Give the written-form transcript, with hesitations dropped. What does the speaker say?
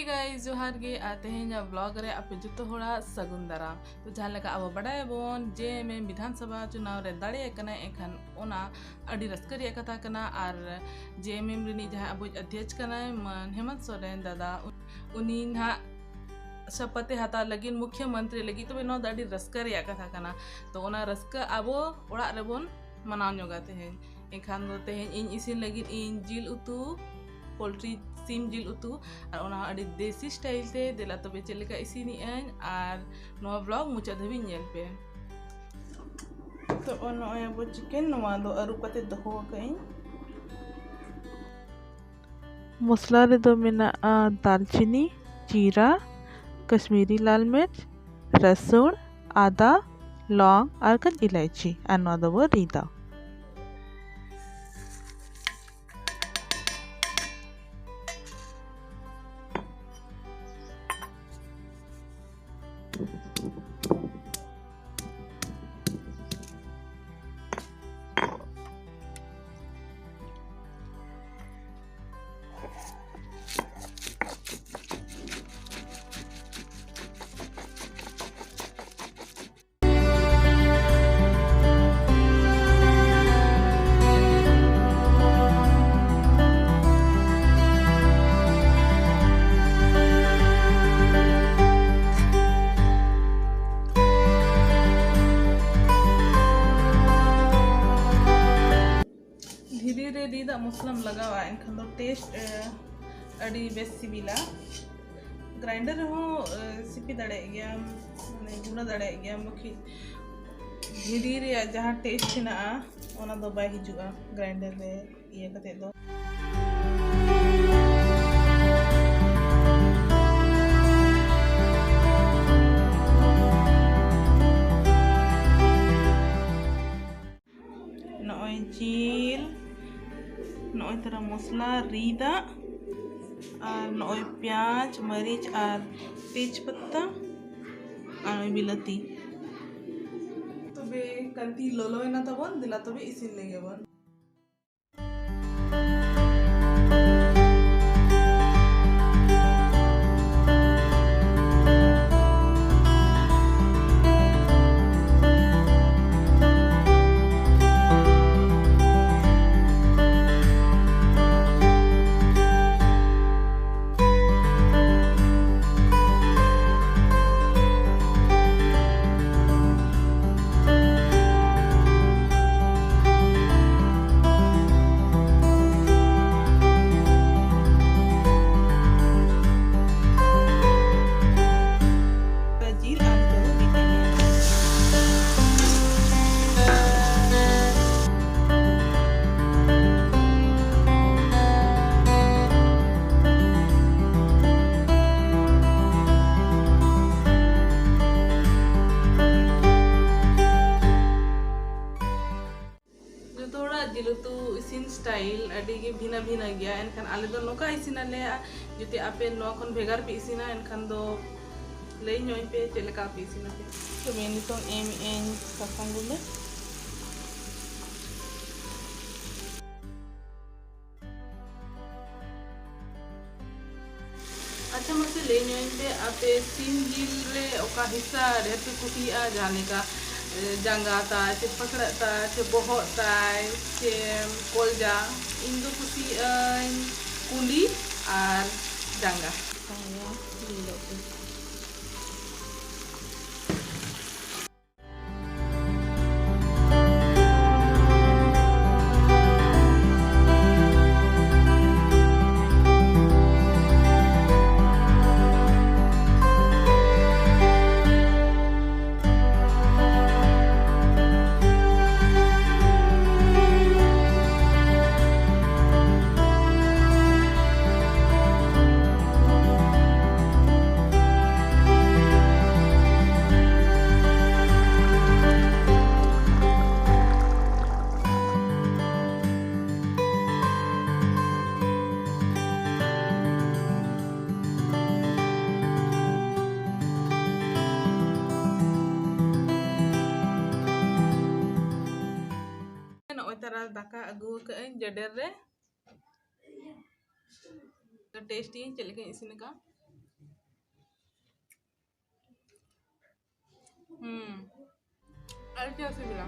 guys जोहार गे आते हैं ब्लॉग रे आपे जो होड़ा सगुन दाराम तो जहाँ लगा अब बड़ाय बोन जे में विधानसभा चुनाव रे दाड़े कना एखन ओना अड़ी रस्कर रे कथा कना आर जे में रिनी जहाँ अब अध्यक्ष कना मन हेमंत सोरेन दादा उनी ना शपथे हाता लगिन मुख्यमंत्री लगी तो नो दाड़ी रस्कर रे कथा कना तो ओना रस्क अब ओड़ा रे बोन मनाव जोगाते हैं एखान दो तेहें इन इसिन लगिन इन जिल उतु पोल्ट्री सीम जिल उतु और ओना अड़ी देसी स्टाइल ते देला तबे चलेका इसिनी आन और नोआ ब्लॉग मुचा धबी नेल पे तो ओनो अब चिकन नोआ दो अरु कते दोहो कइन मसला रे दो मेना दालचीनी जीरा कश्मीरी लाल मिर्च रसुन आदा लौंग और कन इलायची और नोआ दो वो रीदा धीरे रीदा मसलाम लगावा एनखान दो टेस्ट अड़ी बेस सिबिला ग्राइंडर हो सिपी दाड़े गया माने गुना दाड़े गया मुखी धीरे रे जहाँ टेस्ट हेना ओना दो बाय हिजुआ ग्राइंडर रे ये कते दो नॉय जील नॉय तरह मसला रीदा और नॉय प्याज मरीच और तेज पत्ता और बिलाती तबे कंती लोलो ना तबन दिला तबे इसिन लेगे बन जिलुतु इसिन स्टाइल अड़ी के भिना भिना गया एनखान आले दो नोका इसिन आले जुते आपे नो खन भेगार पे इसिना एनखान दो लई नोय पे चलेका पे इसिना पे तो मैं नितो एम एन सफंगुले अच्छा मसे ले नोय पे आपे सीम जिल रे ओका हिस्सा रे पे कुटिया जाने का जंगा ता चे पकड़ा ता चे बोहत ता चे कोलजा इंदो कुसी कुली और जंगा तरह दाका अगू कहीं जडेर रे तो टेस्टी चले के इसी का ᱟᱹᱰᱤ ᱪᱮᱦᱨᱟ ᱥᱤᱵᱤᱞᱟ